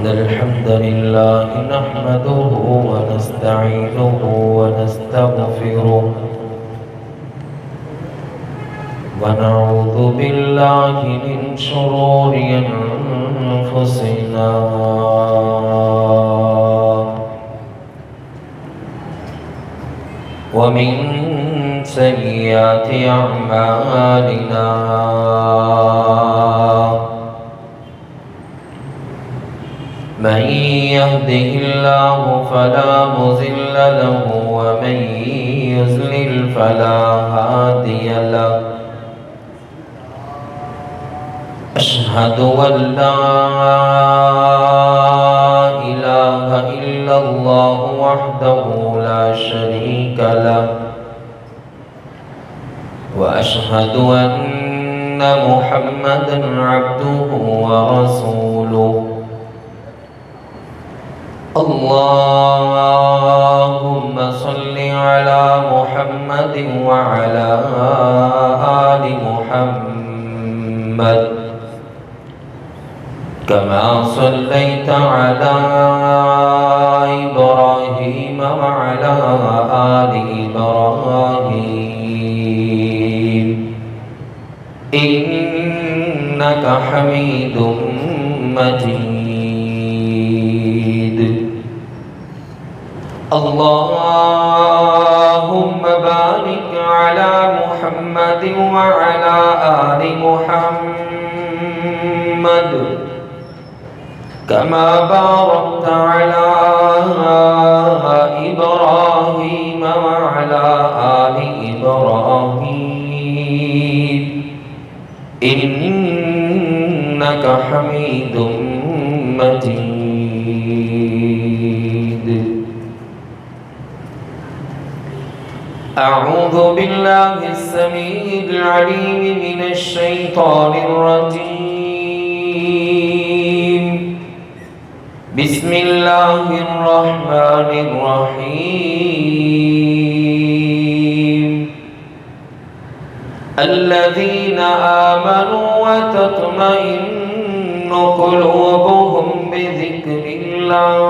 إن الحمد لله نحمده ونستعينه ونستغفره ونعوذ بالله من شرور أنفسنا ومن سيئات أعمالنا من يهده الله فلا مضل له ومن يضلل فلا هادي له أشهد أن لا إله إلا الله وحده لا شريك له وأشهد أن محمدا عبده ورسوله اللهم صل على محمد وعلى آل محمد كما صليت على إبراهيم وعلى آل إبراهيم إنك حميد مجيد اللهم بارك على محمد وعلى آل محمد كما باركت على إبراهيم وعلى آل إبراهيم إنك حميد مجيد أعوذ بالله السميع العليم من الشيطان الرجيم بسم الله الرحمن الرحيم الذين آمنوا وتطمئن قلوبهم بذكر الله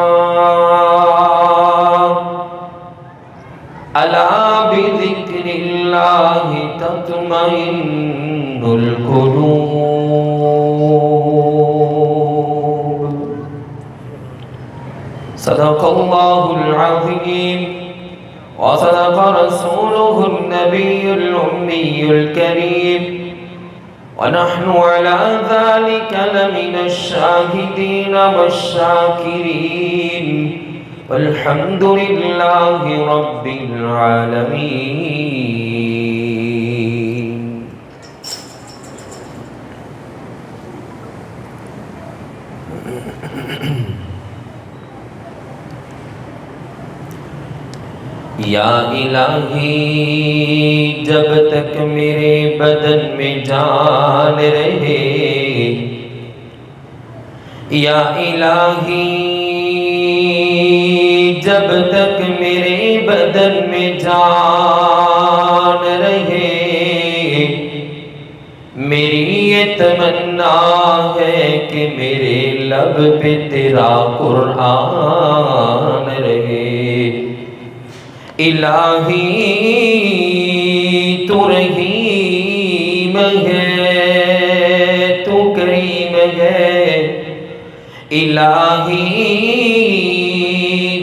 ألا بذكر الله تطمئن القلوب صدق الله العظيم وصدق رسوله النبي الأمي الكريم ونحن على ذلك لمن الشاهدين والشاكرين والحمد لله رب العالمين یا الہی جب تک میرے بدن میں جان رہے یا الہی جب تک میرے بدن میں جان رہے میری یہ تمنا ہے کہ میرے لب پہ تیرا قرآن رہے الہی تو رحیم ہے تو کریم ہے الہی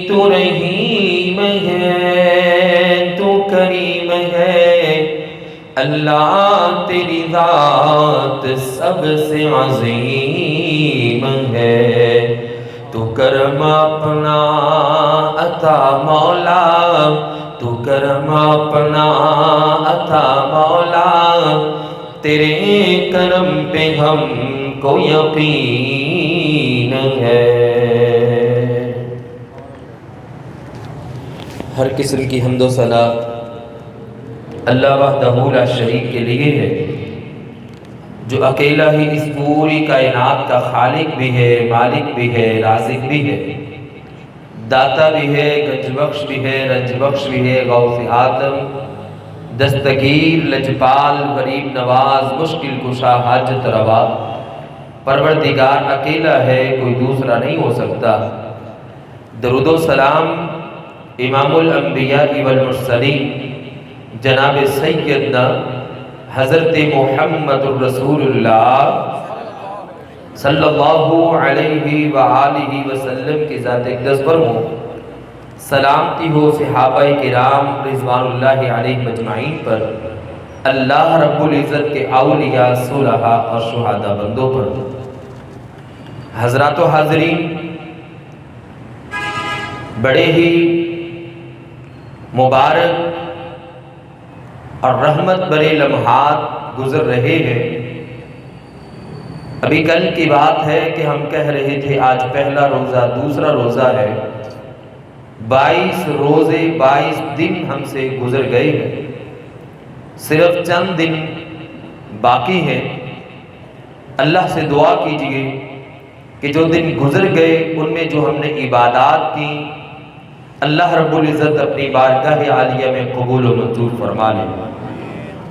تو رحیم ہے تو کریم ہے اللہ تیری ذات سب سے عظیم ہے تو کرم اپنا عطا مولا تو کرم اپنا عطا مولا تیرے کرم پہ ہم کو یقین ہے ہر قسم کی حمد و ثنا اللہ وحدہ لا شریک کے لیے ہے جو اکیلا ہی اس پوری کائنات کا خالق بھی ہے مالک بھی ہے رازق بھی ہے داتا بھی ہے گنج بخش بھی ہے رنج بخش بھی ہے غوث آدم دستگیر لجپال غریب نواز مشکل کشا حاجت روا پروردگار اکیلا ہے، کوئی دوسرا نہیں ہو سکتا۔ درود و سلام امام الانبیاء والمرسلین جناب سیدنا حضرت محمد الرسول اللہ صلی اللہ علیہ وآلہ وسلم کی ذات اقدس پر ہو، سلامتی ہو صحابہ کرام رضوان اللہ علیہ مجمعین پر، اللہ رب العزت کے اولیاء صلحاء اور شہداء بندوں پر۔ حضرات و حاضرین، بڑے ہی مبارک اور رحمت بھرے لمحات گزر رہے ہیں۔ ابھی کل کی بات ہے کہ ہم کہہ رہے تھے آج پہلا روزہ، دوسرا روزہ ہے، 22 روزے 22 دن ہم سے گزر گئے ہیں، صرف چند دن باقی ہیں۔ اللہ سے دعا کیجئے کہ جو دن گزر گئے ان میں جو ہم نے عبادات کی، اللہ رب العزت اپنی بارگاہ عالیہ میں قبول و منظور فرما لے،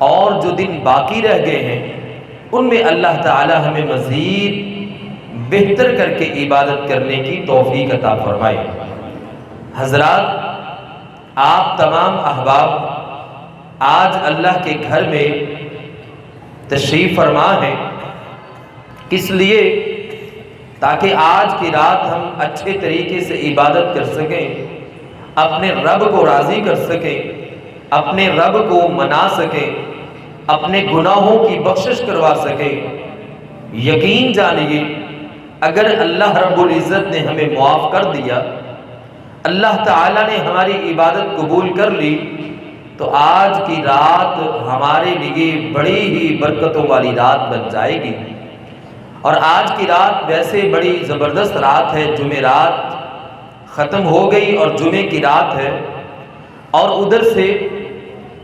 اور جو دن باقی رہ گئے ہیں ان میں اللہ تعالی ہمیں مزید بہتر کر کے عبادت کرنے کی توفیق عطا فرمائے۔ حضرات، آپ تمام احباب آج اللہ کے گھر میں تشریف فرما ہیں، کس لیے؟ تاکہ آج کی رات ہم اچھے طریقے سے عبادت کر سکیں، اپنے رب کو راضی کر سکیں، اپنے رب کو منا سکیں، اپنے گناہوں کی بخشش کروا سکیں۔ یقین جانیے اگر اللہ رب العزت نے ہمیں معاف کر دیا، اللہ تعالیٰ نے ہماری عبادت قبول کر لی، تو آج کی رات ہمارے لیے بڑی ہی برکتوں والی رات بن جائے گی۔ اور آج کی رات ویسے بڑی زبردست رات ہے، جمعرات ختم ہو گئی اور جمعے کی رات ہے، اور ادھر سے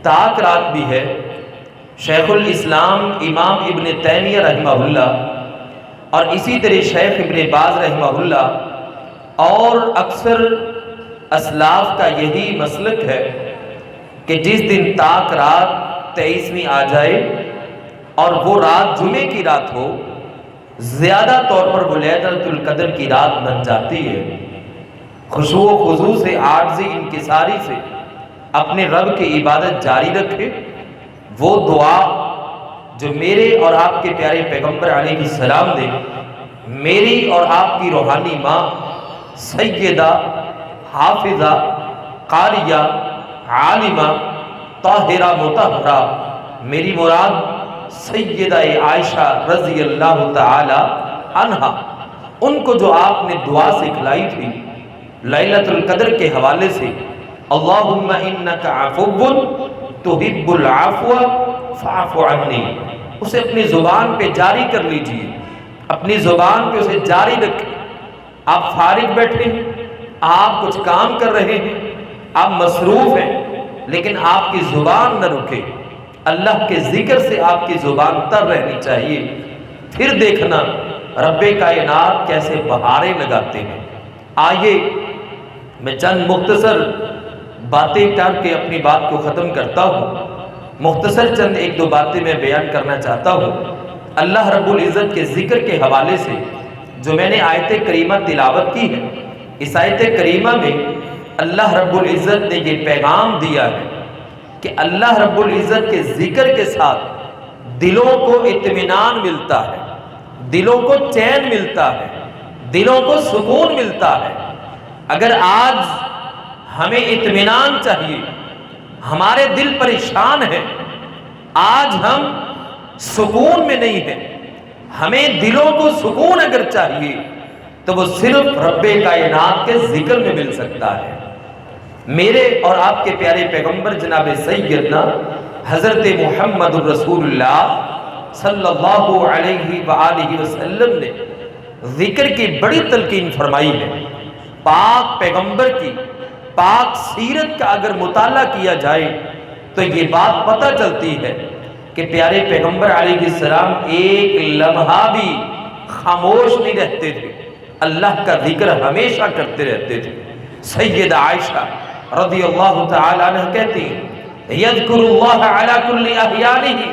تاک رات بھی ہے۔ شیخ الاسلام امام ابن تیمیہ رحمہ اللہ اور اسی طرح شیخ ابن باز رحمہ اللہ اور اکثر اسلاف کا یہی مسلک ہے کہ جس دن تاک رات 23ویں آ جائے اور وہ رات جمعے کی رات ہو، زیادہ طور پر وہ لیلۃ القدر کی رات بن جاتی ہے۔ خشوع و خضوع سے، عاجزی انکساری سے اپنے رب کی عبادت جاری رکھے۔ وہ دعا جو میرے اور آپ کے پیارے پیغمبر علیہ السلام نے میری اور آپ کی روحانی ماں سیدہ حافظہ قاریہ عالمہ طاہرہ مطہرہ، میری مراد سیدہ عائشہ رضی اللہ تعالی عنہا، ان کو جو آپ نے دعا سکھلائی تھی لیلۃ القدر کے حوالے سے، اللہم انک عفو تحب العفو فاعف عنی، اسے اپنی زبان پہ جاری کر لیجئے، اپنی زبان پہ اسے جاری رکھیں۔ آپ فارغ بیٹھے ہیں، آپ کچھ کام کر رہے ہیں، آپ مصروف ہیں، لیکن آپ کی زبان نہ رکے، اللہ کے ذکر سے آپ کی زبان تر رہنی چاہیے۔ پھر دیکھنا رب کائنات کیسے بہاریں لگاتے ہیں۔ آئیے میں چند مختصر باتیں کر کے اپنی بات کو ختم کرتا ہوں۔ مختصر چند ایک دو باتیں میں بیان کرنا چاہتا ہوں اللہ رب العزت کے ذکر کے حوالے سے۔ جو میں نے آیت کریمہ تلاوت کی ہے، اس آیت کریمہ میں اللہ رب العزت نے یہ پیغام دیا ہے کہ اللہ رب العزت کے ذکر کے ساتھ دلوں کو اطمینان ملتا ہے، دلوں کو چین ملتا ہے، دلوں کو سکون ملتا ہے۔ اگر آج ہمیں اطمینان چاہیے، ہمارے دل پریشان ہے، آج ہم سکون میں نہیں ہیں، ہمیں دلوں کو سکون اگر چاہیے تو وہ صرف رب کائنات کے ذکر میں مل سکتا ہے۔ میرے اور آپ کے پیارے پیغمبر جناب سیدنا حضرت محمد الرسول اللہ صلی اللہ علیہ وآلہ وسلم نے ذکر کی بڑی تلقین فرمائی ہے۔ پاک پیغمبر کی پاک سیرت کا اگر مطالعہ کیا جائے تو یہ بات پتہ چلتی ہے کہ پیارے پیغمبر علیہ السلام ایک لمحہ بھی خاموش نہیں رہتے تھے، اللہ کا ذکر ہمیشہ کرتے رہتے تھے۔ سیدہ عائشہ رضی اللہ تعالی عنہ کہتی ہیں یذکر اللہ علی کل احیانہ،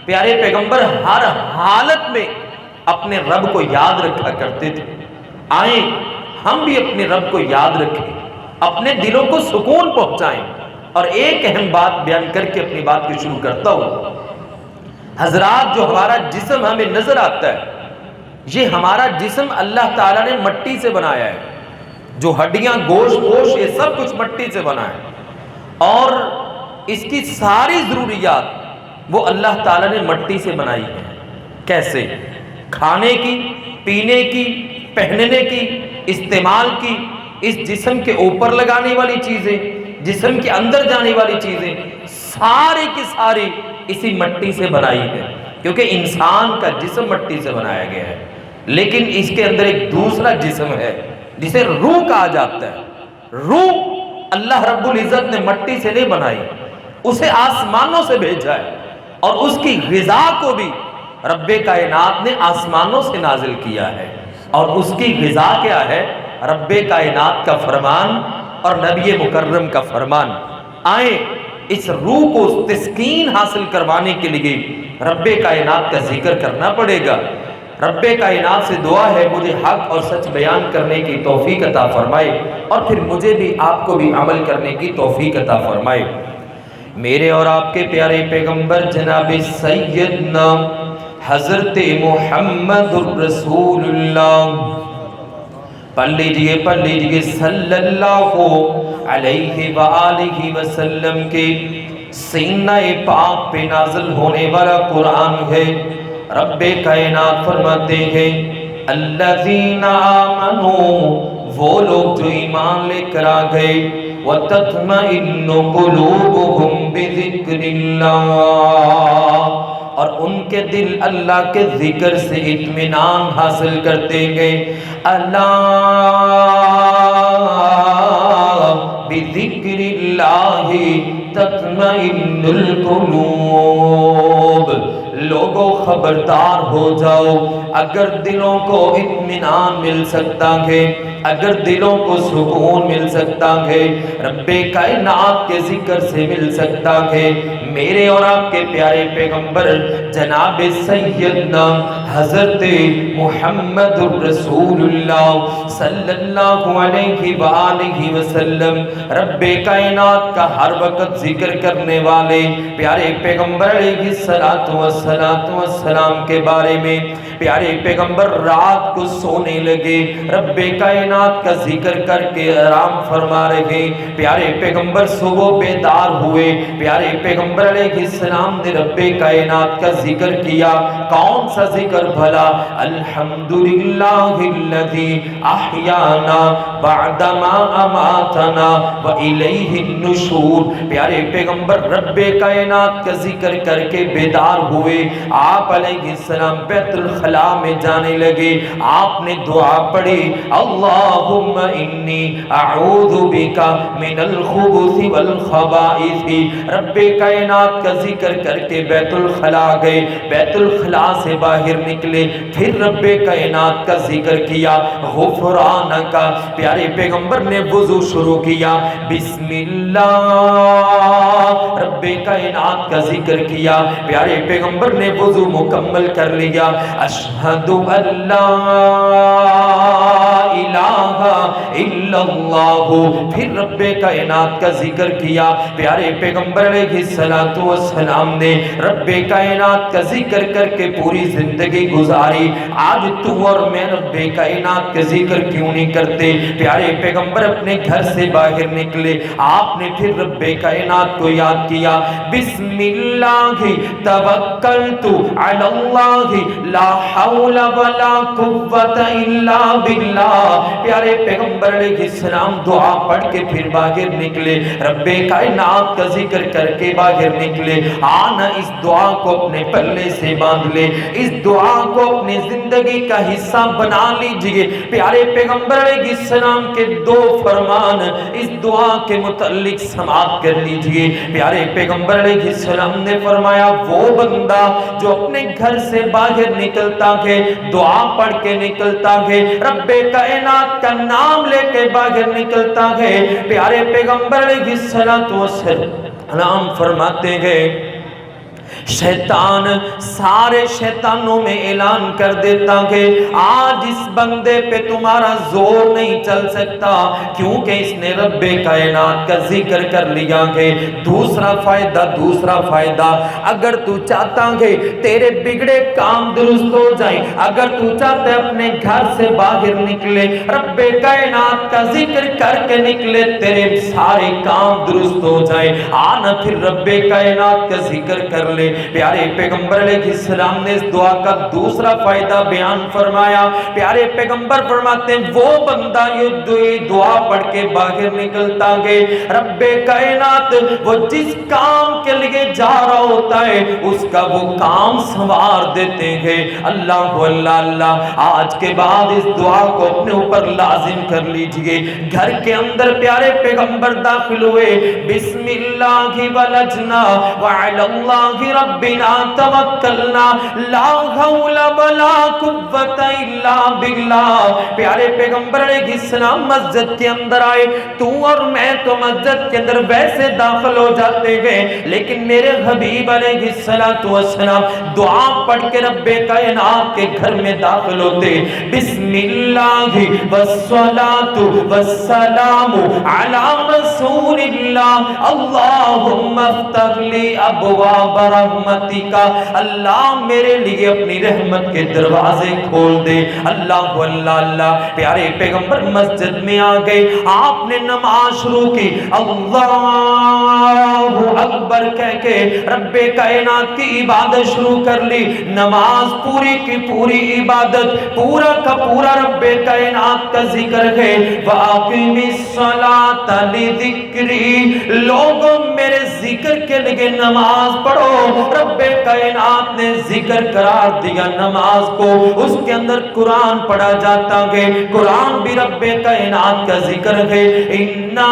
پیارے پیغمبر ہر حالت میں اپنے رب کو یاد رکھا کرتے تھے۔ آئیں ہم بھی اپنے رب کو یاد رکھیں، اپنے دلوں کو سکون پہنچائیں۔ اور ایک اہم بات بیان کر کے اپنی بات کو شروع کرتا ہوں۔ حضرات، جو ہمارا جسم ہمیں نظر آتا ہے، یہ ہمارا جسم اللہ تعالیٰ نے مٹی سے بنایا ہے۔ جو ہڈیاں، گوشت ووشت، یہ سب کچھ مٹی سے بنا ہے، اور اس کی ساری ضروریات وہ اللہ تعالیٰ نے مٹی سے بنائی ہے۔ کیسے؟ کھانے کی، پینے کی، پہننے کی، استعمال کی، اس جسم کے اوپر لگانے والی چیزیں، جسم کے اندر جانے والی چیزیں، ساری کی ساری اسی مٹی سے بنائی ہے، کیونکہ انسان کا جسم مٹی سے بنایا گیا ہے۔ لیکن اس کے اندر ایک دوسرا جسم ہے جسے روح کہا جاتا ہے۔ روح اللہ رب العزت نے مٹی سے نہیں بنائی، اسے آسمانوں سے بھیجا ہے، اور اس کی غذا کو بھی رب کائنات نے آسمانوں سے نازل کیا ہے۔ اور اس کی غذا کیا ہے؟ رب کائنات کا فرمان اور نبی مکرم کا فرمان۔ آئیں اس روح کو تسکین حاصل کروانے کے لیے رب کائنات کا ذکر کرنا پڑے گا۔ رب کائنات سے دعا ہے مجھے حق اور سچ بیان کرنے کی توفیق عطا فرمائے، اور پھر مجھے بھی آپ کو بھی عمل کرنے کی توفیق عطا فرمائے۔ میرے اور آپ کے پیارے پیغمبر جناب سیدنا حضرت محمد الرسول اللہ، پڑھ لیجئے صلی اللہ علیہ وآلہ وسلم کے سینہ پاک پہ نازل ہونے والا قرآن ہے۔ رب کائنات فرماتے ہیں الذین آمنوا، وہ لوگ جو ایمان لے کر آ گئے، وتطمئن قلوبہم بذکر اللہ، اور ان کے دل اللہ کے ذکر سے اطمینان حاصل کرتے گئے۔ اللہ بذکر اللہ تطمئن القلوب، لوگوں خبردار ہو جاؤ، اگر دلوں کو اطمینان مل سکتا ہے، اگر دلوں کو سکون مل سکتا ہے، رب کائنات کے ذکر سے مل سکتا ہے، میرے اور آپ کے پیارے پیغمبر جناب سیدنا حضرت محمد الرسول اللہ صلی اللہ علیہ وآلہ وسلم، رب کائنات کا ہر وقت ذکر کرنے والے پیارے پیغمبر علیہ السلام کے بارے میں، پیارے پیغمبر رات کو سونے لگے، رب کائنات کا ذکر کر کے آرام فرما رہے، پیارے پیغمبر صبح بیدار ہوئے، پیارے پیغمبر علیہ السلام نے رب کائنات کا ذکر کیا۔ کون سا ذکر بھلا؟ الحمدللہ الذی احیانا بعدما اماتنا والیہ النشور، پیارے پیغمبر رب کائنات کا ذکر کر کے بیدار ہوئے، آپ علیہ السلام بیت الخلاء میں جانے لگے، آپ نے دعا پڑھی اللہم انی اعوذ بک من الخبث والخبائث، رب کائنات کا ذکر کر کے بیت الخلاء گئے، بیت الخلاء سے باہر نکلے، پھر رب کائنات کا ذکر کیا، غفرانک، پیارے پیغمبر نے وضو شروع کیا، بسم اللہ، رب کائنات کا ذکر کیا، پیارے پیغمبر نے وضو مکمل کر لیا، اشہد ان لا الہ الا اللہ، پھر رب کائنات کا ذکر کیا، پیارے پیغمبر علیہ السلام نے رب کائنات کا ذکر کر کے پوری زندگی گزاری۔ آج تو اور میں رب کائنات کا ذکر کیوں نہیں کرتے؟ پیارے پیغمبر اپنے گھر سے باہر نکلے، آپ نے پھر رب کائنات کو یاد کیا، بسم اللہ توکلت علی اللہ لا حول ولا قوت الا باللہ، پیارے پیغمبر علیہ السلام دعا پڑھ کے پھر باہر نکلے، رب کائنات کا ذکر کر کے باہر نکلے۔ آنا اس دعا کو اپنے پلے سے باندھ لے، اس دعا کو اپنی زندگی کا حصہ بنا لیجئے۔ پیارے پیغمبر علیہ السلام کے دو فرمان اس دعا کے متعلق سماعت کر لیجئے۔ پیارے پیغمبر علیہ السلام نے فرمایا وہ بندہ جو اپنے گھر سے باہر نکلتا ہے، دعا پڑھ کے نکلتا ہے، رب کائنات کا نام لے کے باہر نکلتا ہے، پیارے پیغمبر علیہ السلام فرماتے ہیں شیطان سارے شیطانوں میں اعلان کر دیتا کہ آج اس بندے پہ تمہارا زور نہیں چل سکتا، کیونکہ اس نے رب کائنات کا ذکر کر لیا کہ دوسرا فائدہ اگر تو چاہتا کہ تیرے بگڑے کام درست ہو جائیں، اگر تو چاہتا ہے اپنے گھر سے باہر نکلے، رب کائنات کا ذکر کر کے نکلے، تیرے سارے کام درست ہو جائیں، آنا پھر رب کائنات کا ذکر کر لے۔ پیارے پیغمبر علیہ السلام نے اس دعا کا دوسرا فائدہ بیان فرمایا۔ پیارے پیغمبر فرماتے ہیں وہ بندہ یہ دعا پڑھ کے باہر نکلتا کہ رب کائنات وہ جس کام کے لیے جا رہا ہوتا ہے اس کا وہ کام سنوار دیتے ہیں۔ اللہ اللہ اللہ، آج کے بعد اس دعا کو اپنے اوپر لازم کر لیجئے۔ گھر کے اندر پیارے پیغمبر داخل ہوئے، بسم اللہ ولجنا وعلی اللہ ربنا توکلنا لا حول ولا قوت الا باللہ۔ پیارے پیغمبر علیہ السلام مسجد کے اندر آئے، تو اور میں تو مسجد کے اندر ویسے داخل ہو جاتے گئے، لیکن میرے حبیب علیہ السلام دعا پڑھ کے رب کائنات کے گھر میں داخل ہوتے، بسم اللہ والصلاۃ والسلام علی رسول اللہ اللہم افتح لی ابواب رحمتک، اللہ میرے لیے اپنی رحمت کے دروازے کھول دے۔ اللہ اللہ اللہ، پیارے پیغمبر مسجد میں آ گئے، آپ نے نماز شروع کی، اللہ اکبر کہہ کے رب کائنات کی عبادت شروع کر لی۔ نماز پوری کی پوری عبادت، پورا کا پورا رب کائنات کا ذکر ہے۔ وَأَقِمِ الصَّلَاةَ لِذِكْرِي، لوگوں میرے ذکر کے لیے نماز پڑھو۔ رب کائنات نے ذکر قرار دیا نماز کو، اس کے اندر قرآن پڑھا جاتا ہے، قرآن بھی رب کائنات کا ذکر ہے۔ اِنَّا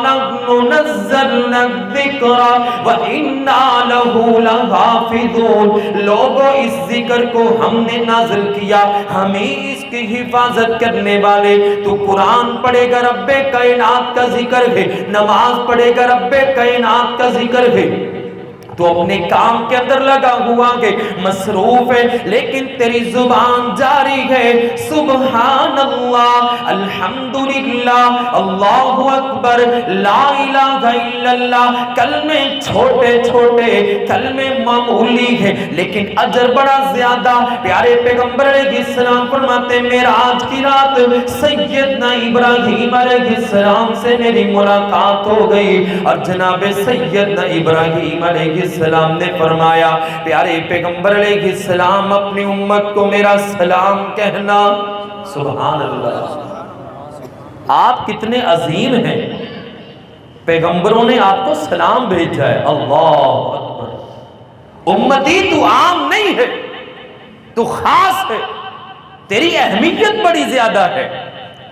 نَحْنُ نَزَّلْنَا الذِّكْرَ وَإِنَّا لَهُ لَحَافِظُونَ، لوگوں اس ذکر کو ہم نے نازل کیا، ہمیں اس کی حفاظت کرنے والے۔ تو قرآن پڑھے گا رب کائنات کا ذکر ہے، نماز پڑھے گا رب کائنات کا ذکر ہے، تو اپنے کام کے اندر لگا ہوا کہ مصروف ہے، لیکن تیری زبان جاری ہے سبحان اللہ، الحمدللہ، اللہ اکبر، لا الہ الا اللہ۔ کلمے چھوٹے چھوٹے، کلمے معمولی ہیں، لیکن اجر بڑا زیادہ۔ پیارے پیغمبر علیہ السلام فرماتے ہیں معراج کی رات سیدنا ابراہیم علیہ السلام سے میری ملاقات ہو گئی، اور جناب سیدنا ابراہیم علیہ السلام نے فرمایا، پیارے پیغمبر علیہ السلام اپنی امت کو میرا سلام کہنا۔ سبحان اللہ، آپ کتنے عظیم ہیں، پیغمبروں نے آپ کو سلام بھیجا ہے۔ اللہ اکبر، امتی تو عام نہیں ہے، تو خاص ہے، تیری اہمیت بڑی زیادہ ہے،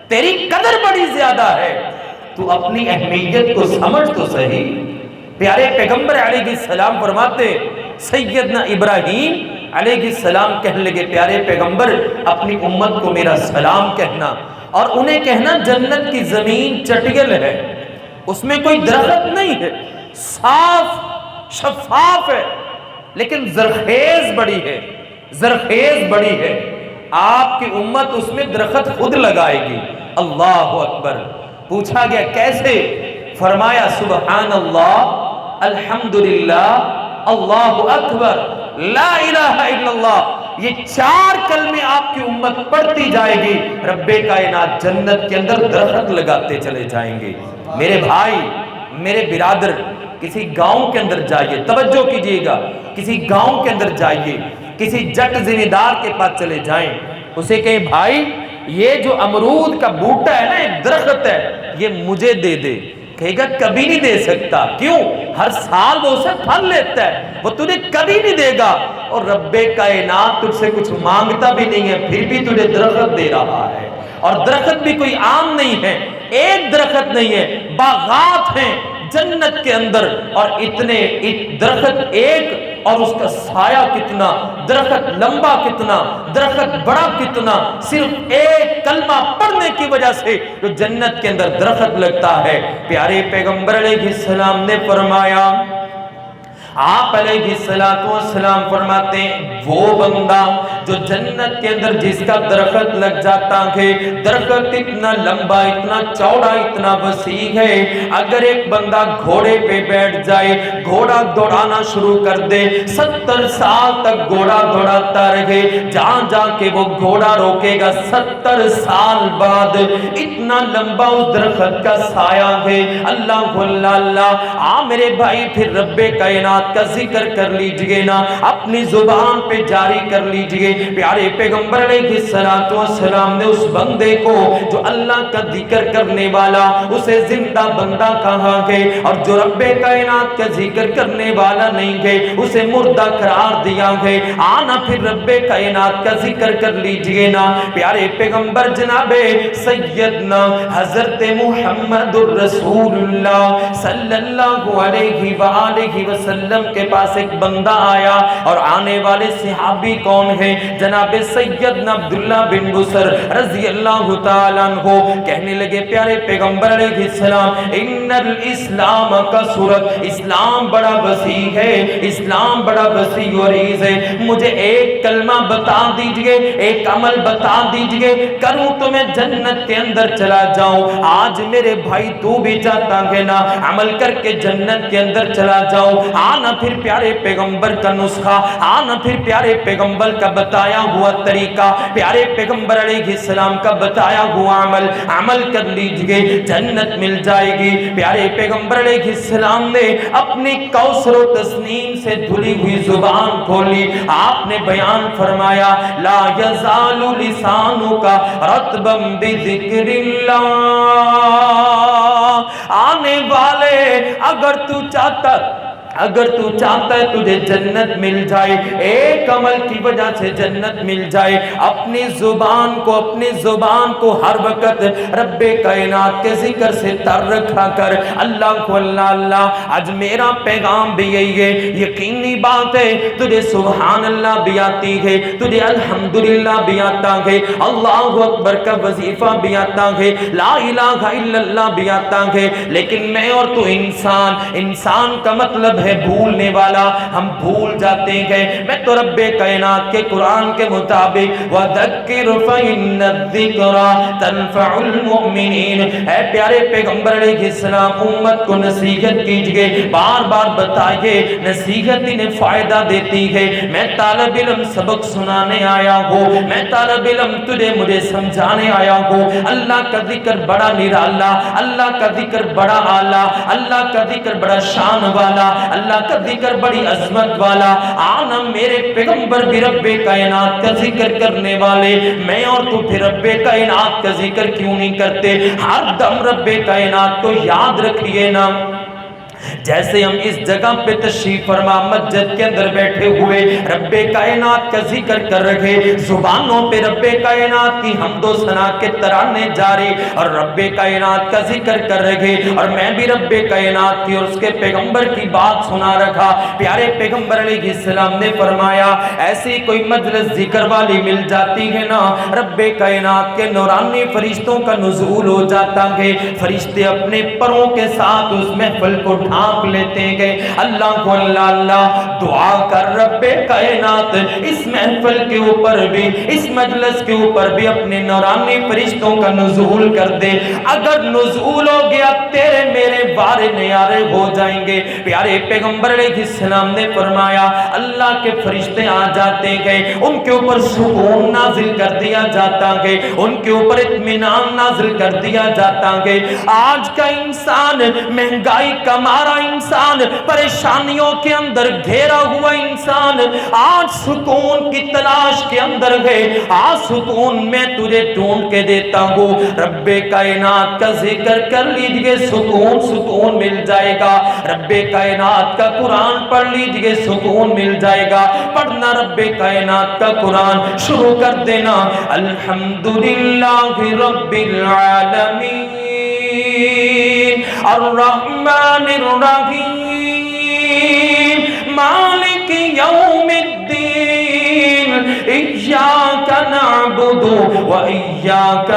تیری قدر بڑی زیادہ ہے، تو اپنی اہمیت کو سمجھ تو صحیح۔ پیارے پیغمبر علیہ السلام فرماتے، سیدنا ابراہیم علیہ السلام کہنے لگے پیارے پیغمبر اپنی امت کو میرا سلام کہنا، اور انہیں کہنا جنت کی زمین چٹیل ہے، اس میں کوئی درخت نہیں ہے، صاف شفاف ہے، لیکن زرخیز بڑی ہے، زرخیز بڑی ہے، آپ کی امت اس میں درخت خود لگائے گی۔ اللہ اکبر، پوچھا گیا کیسے؟ فرمایا سبحان اللہ، الحمدللہ، اللہ اکبر، لا الہ الا اللہ، یہ چار کلمے آپ کی امت پڑھتی جائے گی، رب کائنات جنت کے اندر درخت لگاتے چلے جائیں گے۔ میرے بھائی، میرے برادر، کسی گاؤں کے اندر جائیے، توجہ کیجئے گا، کسی گاؤں کے اندر جائیے، کسی جٹ ذمہ دار کے پاس چلے جائیں، اسے کہیں بھائی یہ جو امرود کا بوٹا ہے نا، ایک درخت ہے، یہ مجھے دے دے، کہے گا کبھی نہیں دے سکتا، کیوں؟ ہر سال وہ اسے پھل لیتا ہے، وہ تجھے کبھی نہیں دے گا، اور رب کائنات تجھ سے کچھ مانگتا بھی نہیں ہے، پھر بھی تجھے درخت دے رہا ہے۔ اور درخت بھی کوئی عام نہیں ہے، ایک درخت نہیں ہے، باغات ہیں جنت کے اندر، اور اتنے درخت ایک، اور اس کا سایہ کتنا، درخت لمبا کتنا، درخت بڑا کتنا، صرف ایک کلمہ پڑھنے کی وجہ سے جو جنت کے اندر درخت لگتا ہے۔ پیارے پیغمبر علیہ السلام نے فرمایا آپ علیہ السلام فرماتے ہیں وہ بندہ جو جنت کے اندر جس کا درخت لگ جاتا ہے، درخت اتنا لمبا، اتنا چوڑا، اتنا وسیع ہے، اگر ایک بندہ گھوڑے پہ بیٹھ جائے، گھوڑا دوڑانا شروع کر دے، 70 سال تک گھوڑا دوڑاتا رہے، جہاں جا کے وہ گھوڑا روکے گا 70 سال بعد اتنا لمبا اس درخت کا سایہ ہے۔ اللہ اللہ میرے بھائی، پھر رب کائنات کا ذکر کر لیجئے نا، اپنی زبان پہ جاری کر لیجئے۔ پیارے پیغمبر علیہ السلام نے اس بندے کو جو اللہ کا ذکر کرنے والا، اسے زندہ بندہ کہا ہے، اور جو رب کائنات کا ذکر کرنے والا نہیں ہے اسے مردہ قرار دیا ہے۔ آنا پھر رب کائنات کا ذکر کر لیجئے نا۔ پیارے پیغمبر جناب سیدنا حضرت محمد الرسول اللہ صلی اللہ علیہ وآلہ وسلم کے پاس ایک بندہ آیا، اور آنے والے صحابی کون ہے؟ جناب سیدنا عبداللہ بن بسر رضی اللہ تعالیٰ عنہ کہنے لگے پیارے پیغمبر علیہ السلام ان الاسلام کا صورت، اسلام بڑا وسیع ہے، اسلام بڑا وسیع و عریض ہے، مجھے ایک کلمہ بتا دیجئے، ایک عمل بتا دیجئے، کروں تو میں جنت کے اندر چلا جاؤں۔ آج میرے بھائی تو بھی چاہتا ہے نا عمل کر کے جنت کے اندر چلا جاؤں۔ آنا پھر پیارے پیغمبر کا نسخہ، آنا پھر پیارے پیغمبر کا بتایا ہوا طریقہ، پیارے پیغمبر علیہ السلام کا بتایا ہوا عمل کر لیجئے، جنت مل جائے گی۔ پیارے پیغمبر علیہ السلام نے اپنی کوثر و تسنیم سے دھلی ہوئی زبان کھولی، آپ نے بیان فرمایا لا یزال لسانک رطبا بذکر اللہ۔ آنے والے اگر تو چاہتا ہے تجھے جنت مل جائے، ایک عمل کی وجہ سے جنت مل جائے، اپنی زبان کو ہر وقت رب کائنات کے ذکر سے تر رکھا کر۔ اللہ کو اللہ اللہ، آج میرا پیغام بھی یہی ہے، یقینی بات ہے تجھے سبحان اللہ بھی آتی ہے، تجھے الحمدللہ بھی آتا ہے، اللہ اکبر کا وظیفہ بھی آتا ہے، لا الہ الا اللہ بھی آتا ہے، لیکن میں اور تو انسان کا مطلب ہے بھولنے والا، ہم بھول جاتے ہیں۔ میں تو رب کائنات کے قرآن کے مطابق وَذَكِّرْ فَإِنَّ الذِّكْرَى تَنْفَعُ الْمُؤْمِنِينَ، اے پیارے پیغمبر علیہ السلام امت کو نصیحت کیجئے، بار بار بتائیے، نصیحت انہیں فائدہ دیتی ہے۔ میں طالب علم سبق سنانے آیا ہوں، میں طالب علم مجھے سمجھانے آیا ہوں۔ اللہ کا ذکر بڑا نرالا، اللہ کا ذکر بڑا اعلیٰ، اللہ کا ذکر بڑا شان والا، اللہ کا ذکر بڑی عظمت والا۔ آنا میرے پیغمبر بھی رب کائنات کا ذکر کرنے والے، میں اور تو پھر رب کائنات کا ذکر کیوں نہیں کرتے؟ ہر دم رب کائنات کو یاد رکھیے نا۔ جیسے ہم اس جگہ پہ تشریف فرما مسجد کے اندر بیٹھے ہوئے رب کائنات کا ذکر کر رہے، زبانوں پہ رب کائنات کی حمد و ثنا کے ترانے جاری اور رب کائنات کا ذکر کر رہے، اور میں بھی رب کائنات کی اور اس کے پیغمبر کی بات سنا رکھا۔ پیارے پیغمبر علیہ السلام نے فرمایا ایسی کوئی مجلس ذکر والی مل جاتی ہے نا، رب کائنات کے نورانی فرشتوں کا نزول ہو جاتا ہے، فرشتے اپنے پروں کے ساتھ اس محفل کو ڈھانپ لیتے گئے۔ اللہ کو اللہ اللہ دعا کر رب کائنات اس محفل کے اوپر بھی، اس مجلس کے اوپر بھی اپنے نورانی فرشتوں کا نزول کر دے۔ اگر نزول ہو گیا تیرے میرے وارے نیارے ہو جائیں گے۔ پیارے پیغمبر علیہ السلام نے فرمایا اللہ کے فرشتے آ جاتے گئے، ان کے اوپر سکون نازل کر دیا جاتا ہے، ان کے اوپر اطمینان نازل کر دیا جاتا ہے۔ آج کا انسان مہنگائی کا مارا انسان، پریشانیوں کے اندر گھیرا ہوا انسان آج سکون کی تلاش کے اندر ہے۔ آج سکون میں تجھے ڈھونڈ کے دیتا ہوں، رب کائنات کا ذکر کر لیجئے، سکون مل جائے گا۔ رب کائنات کا قرآن پڑھ لیجئے، سکون مل جائے گا۔ پڑھنا رب کائنات کا قرآن، شروع کر دینا الحمدللہ رب العالمین الرحمن الرحیم مالک یوم الدین ایاک نعبد و ایاک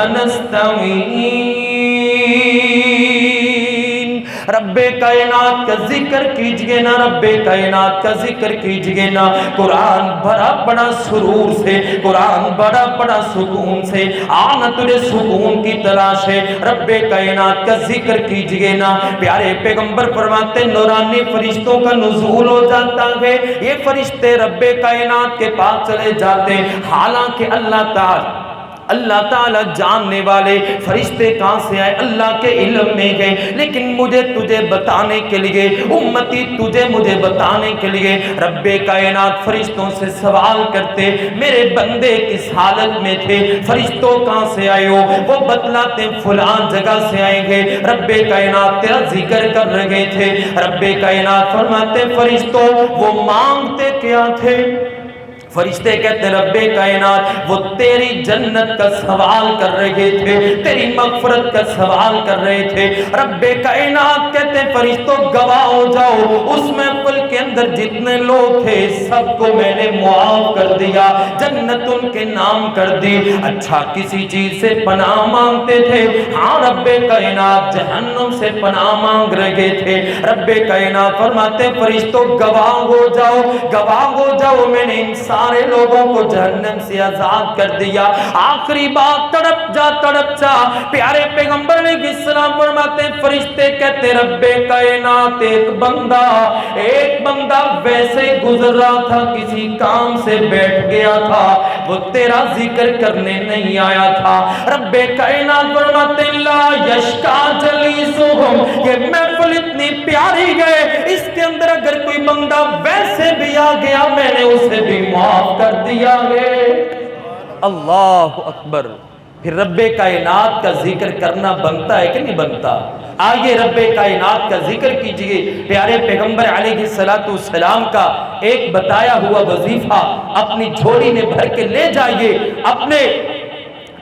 نستعین رب کائنات کا ذکر کیجئے نا، رب کائنات کا ذکر کیجئے نا۔ قرآن بڑا بڑا سرور سے، قرآن بڑا بڑا سکون سے، آنا تجھے سکون کی تلاش ہے، رب کائنات کا ذکر کیجئے نا۔ پیارے پیغمبر فرماتے نورانی فرشتوں کا نزول ہو جاتا ہے، یہ فرشتے رب کائنات کے پاس چلے جاتے ہیں، حالانکہ اللہ تعالیٰ جاننے والے فرشتے کہاں سے آئے اللہ کے علم میں گئے، لیکن مجھے تجھے بتانے کے لیے، امتی تجھے مجھے بتانے کے لیے رب کائنات فرشتوں سے سوال کرتے، میرے بندے کس حالت میں تھے، فرشتوں کہاں سے آئے ہو؟ وہ بتلاتے فلان جگہ سے آئیں گے، رب کائنات تیرا ذکر کر رہے تھے۔ رب کائنات فرماتے فرشتوں وہ مانگتے کیا تھے؟ فرشتے کہتے رب کائنات وہ تیری جنت کا سوال کر رہے تھے، تیری مغفرت کا سوال کر رہے تھے۔ رب کائنات کہتے فرشتوں گواہ ہو جاؤ، اس محفل کے اندر جتنے لوگ تھے سب کو میں نے معاف کر دیا، جنت ان کے نام کر دی۔ اچھا کسی چیز سے پناہ مانگتے تھے؟ ہاں رب کائنات جہنم سے پناہ مانگ رہے تھے۔ رب کائنات فرماتے فرشتوں گواہ ہو جاؤ، گواہ ہو جاؤ، میں نے انسان سارے لوگوں کو جہنم سے آزاد کر دیا۔ آخری بات تڑپ جا پیارے پیغمبر علیہ السلام فرماتے ہیں فرشتے کہتے رب کائنات ایک بندہ ویسے گزر رہا تھا، کسی کام سے بیٹھ گیا تھا، وہ تیرا ذکر کرنے نہیں آیا تھا۔ رب کائنات فرماتے ہیں لا یشکا جلیسہم، یہ محفل اتنی پیاری ہے، اس کے اندر اگر کوئی بندہ ویسے بھی آ گیا میں نے اسے بھی معاف کر دیا ہے۔ اللہ اکبر۔ پھر رب کائنات کا ذکر کرنا بنتا ہے کہ نہیں بنتا؟ آئیے رب کائنات کا ذکر کیجئے۔ پیارے پیغمبر علیہ السلام کا ایک بتایا ہوا وظیفہ اپنی جھولی میں بھر کے لے جائیے، اپنے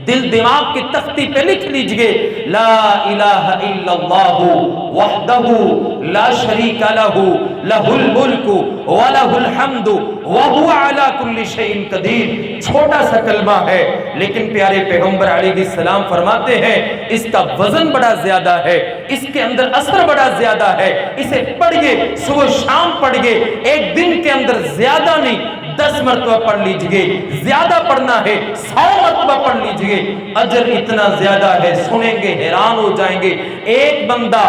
دل دماغ کی تختی پہ لکھ لیجئے لا الہ الا اللہ وحدہ لا شریک لہ لہ الملک ولہ الحمد وہو علی کل شیء قدیر۔ چھوٹا سا کلمہ ہے لیکن پیارے پیغمبر علیہ السلام فرماتے ہیں اس کا وزن بڑا زیادہ ہے، اس کے اندر اثر بڑا زیادہ ہے، اسے پڑھئے، صبح شام پڑھئے، ایک دن کے اندر زیادہ نہیں 10 مرتبہ پڑھ لیجئے، زیادہ پڑھنا ہے 100 مرتبہ پڑھ لیجئے، اجر اتنا زیادہ ہے سنیں گے حیران ہو جائیں گے۔ ایک بندہ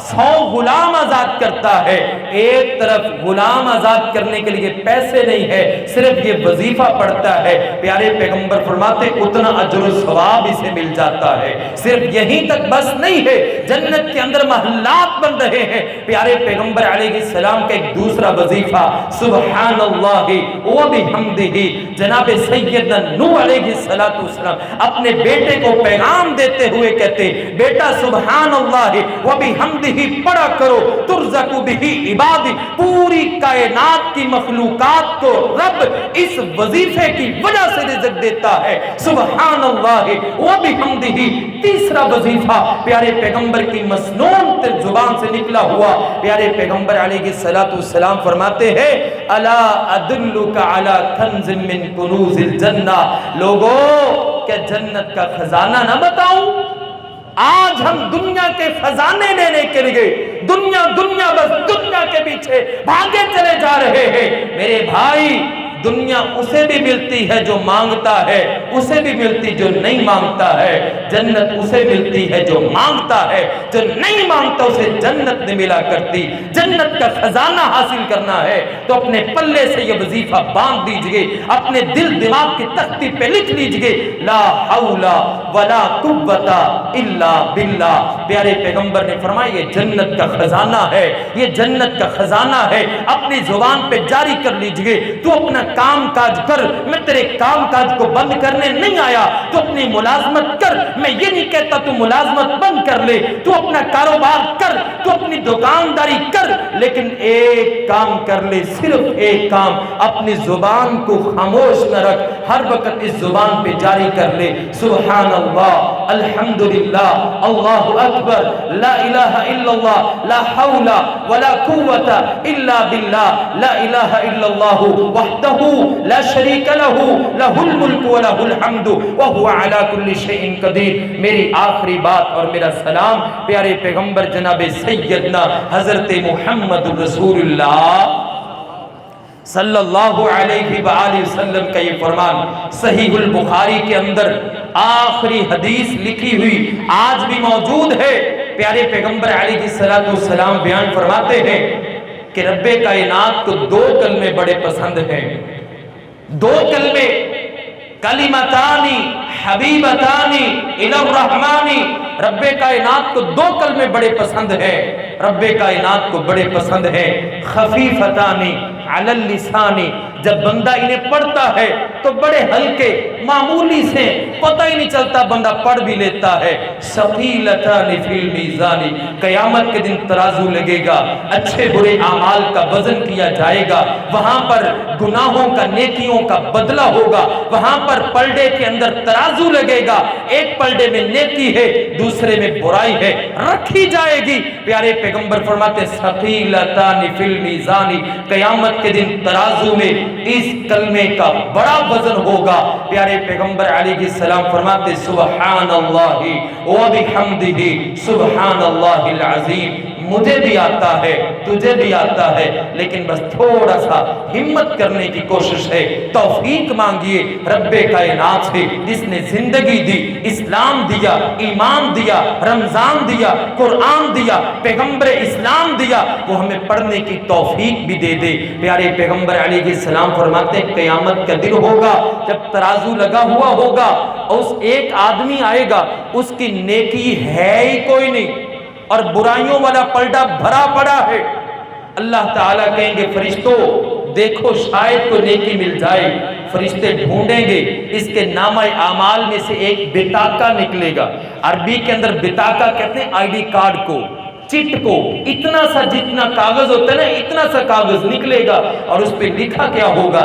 100 غلام آزاد کرتا ہے، ایک طرف غلام آزاد کرنے کے لیے پیسے نہیں ہے، صرف یہ وظیفہ پڑھتا ہے، پیارے پیغمبر فرماتے اتنا اجر و ثواب اسے مل جاتا ہے۔ صرف یہیں تک بس نہیں ہے، جنت کے اندر محلات بن رہے ہیں۔ پیارے پیغمبر علیہ السلام کا ایک دوسرا وظیفہ سبحان اللہ وبحمدہ، جناب سیدنا نوح علیہ السلام اپنے بیٹے کو پیغام دیتے ہوئے کہتے بیٹا سبحان اللہ وبحمدہ پڑھا کرو ترزق بہ عبادی، پوری کائنات کی مخلوقات کو رب اس وظیفے کی وجہ سے رزق دیتا ہے، سبحان اللہ وبحمدہ۔ تیسرا وظیفہ پیارے پیغمبر کی مسنون زبان سے نکلا ہوا، پیارے پیغمبر علیہ السلام فرماتے ہیں الا ادلک علی کنز من کنوز الجنہ، لوگوں کہ جنت کا خزانہ نہ بتاؤں؟ آج ہم دنیا کے خزانے لینے کے لیے دنیا بس دنیا کے پیچھے بھاگے چلے جا رہے ہیں۔ میرے بھائی دنیا اسے بھی ملتی ہے جو مانگتا ہے، اسے بھی ملتی جو نہیں مانگتا ہے، جنت اسے ملتی ہے جو مانگتا ہے، جو نہیں مانگتا اسے جنت نہیں ملا کرتی۔ جنت کا خزانہ حاصل کرنا ہے تو اپنے پلے سے یہ وظیفہ باندھ دیجئے، اپنے دل دماغ کی تختی پہ لکھ لیجئے لا حول ولا قوت الا باللہ۔ پیارے پیغمبر نے فرمایا یہ جنت کا خزانہ ہے، یہ جنت کا خزانہ ہے، اپنی زبان پہ جاری کر لیجئے۔ تو اپنا کام کاج کر، میں تیرے کام کاج کو بند کرنے نہیں آیا، تو اپنی ملازمت کر، میں یہ نہیں کہتا تو ملازمت بند کر لے، تو اپنا کاروبار کر، تو اپنی دکانداری کر، لیکن ایک کام کر لے، صرف ایک کام، اپنی زبان کو خاموش نہ رکھ، ہر وقت اس زبان پہ جاری کر لے سبحان اللہ الحمدللہ اللہ اکبر لا الہ الا اللہ لا حول ولا قوت الا باللہ لا الہ الا اللہ وحدہ وحدہ لا شریک لہ لہ الملک ولہ الحمد وہو علی کل شیء قدیر۔ میری آخری بات اور میرا سلام پیارے پیغمبر جناب سیدنا حضرت محمد رسول اللہ صلی اللہ علیہ وآلہ وسلم کا یہ فرمان صحیح البخاری کے اندر آخری حدیث لکھی ہوئی آج بھی موجود ہے۔ پیارے پیغمبر علیہ السلام بیان فرماتے ہیں کہ رب کائنات کو دو کلمے بڑے پسند ہیں، دو کلمے، کلمتانی حبیبتانی الی الرحمن۔ رب کائنات کو دو کلمے بڑے پسند ہیں، رب کائنات کو بڑے پسند ہیں، خفیفتانی علی اللسان۔ جب بندہ انہیں پڑھتا ہے تو بڑے ہلکے معمولی سے، پتہ ہی نہیں چلتا بندہ پڑھ بھی لیتا ہے۔ ثقیلتان فی المیزان، قیامت کے دن ترازو لگے گا، اچھے برے اعمال کا وزن کیا جائے گا، وہاں پر گناہوں کا نیکیوں کا بدلہ ہوگا، وہاں پر پلڑے کے اندر ترازو لگے گا، ایک پلڑے میں نیکی ہے دوسرے میں برائی ہے، رکھی جائے گی۔ پیارے پیغمبر فرماتے ثقیلتان فی المیزان، قیامت کے دن ترازو میں اس کلمے کا بڑا وزن ہوگا۔ پیارے پیغمبر علیہ السلام فرماتے سبحان اللہ و بحمدہ سبحان اللہ العظیم۔ مجھے بھی آتا ہے، تجھے بھی آتا ہے، لیکن بس تھوڑا سا ہمت کرنے کی کوشش ہے، توفیق مانگیے رب کائنات سے جس نے زندگی دی، اسلام دیا، ایمان دیا، رمضان دیا، قرآن دیا، پیغمبر اسلام دیا، وہ ہمیں پڑھنے کی توفیق بھی دے دے۔ پیارے پیغمبر علیہ السلام فرماتے ہیں قیامت کا دن ہوگا جب ترازو لگا ہوا ہوگا، اس ایک آدمی آئے گا، اس کی نیکی ہے ہی کوئی نہیں اور برائیوں والا پلڑا بھرا پڑا ہے۔ اللہ تعالیٰ کہیں گے فرشتوں دیکھو شاید کو نیکی مل جائے۔ فرشتے ڈھونڈیں گے، اس کے نامہ اعمال میں سے ایک بطاقہ نکلے گا۔ عربی کے اندر بطاقہ کہتے ہیں آئی ڈی کارڈ کو، چٹ کو، اتنا سا جتنا کاغذ ہوتا ہے نا، اتنا سا کاغذ نکلے گا اور اس پہ لکھا کیا ہوگا؟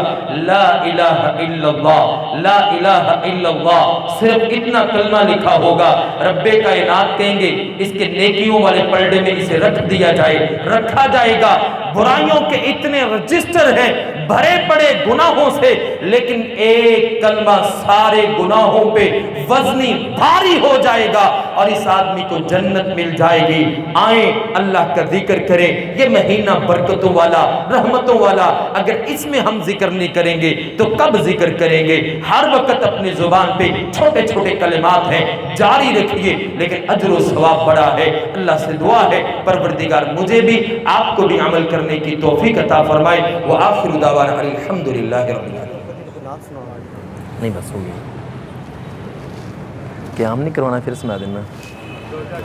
لا الہ الا اللہ، لا الہ الا اللہ، صرف اتنا کلمہ لکھا ہوگا۔ رب کائنات کہیں گے اس کے نیکیوں والے پلڑے میں اسے رکھ دیا جائے، رکھا جائے گا۔ برائیوں کے اتنے رجسٹر ہیں بھرے پڑے گناہوں سے، لیکن ایک کلمہ سارے گناہوں پہ وزنی بھاری ہو جائے گا اور اس آدمی کو جنت مل جائے گی۔ آئیں اللہ کا ذکر کریں، یہ مہینہ برکتوں والا، رحمتوں والا، اگر اس میں ہم ذکر نہیں کریں گے تو کب ذکر کریں گے؟ ہر وقت اپنی زبان پہ چھوٹے چھوٹے کلمات ہیں، جاری رکھیے، لیکن اجر و ثواب بڑا ہے۔ اللہ سے دعا ہے پروردگار مجھے بھی آپ کو بھی عمل کرنے کی توفیق عطا فرمائے۔ وآخر دعوانا الحمدللہ رب العالمین۔ نہیں بس ہو گیا، کیا ہم نہیں کروانا پھر سنا دینا۔ دو چار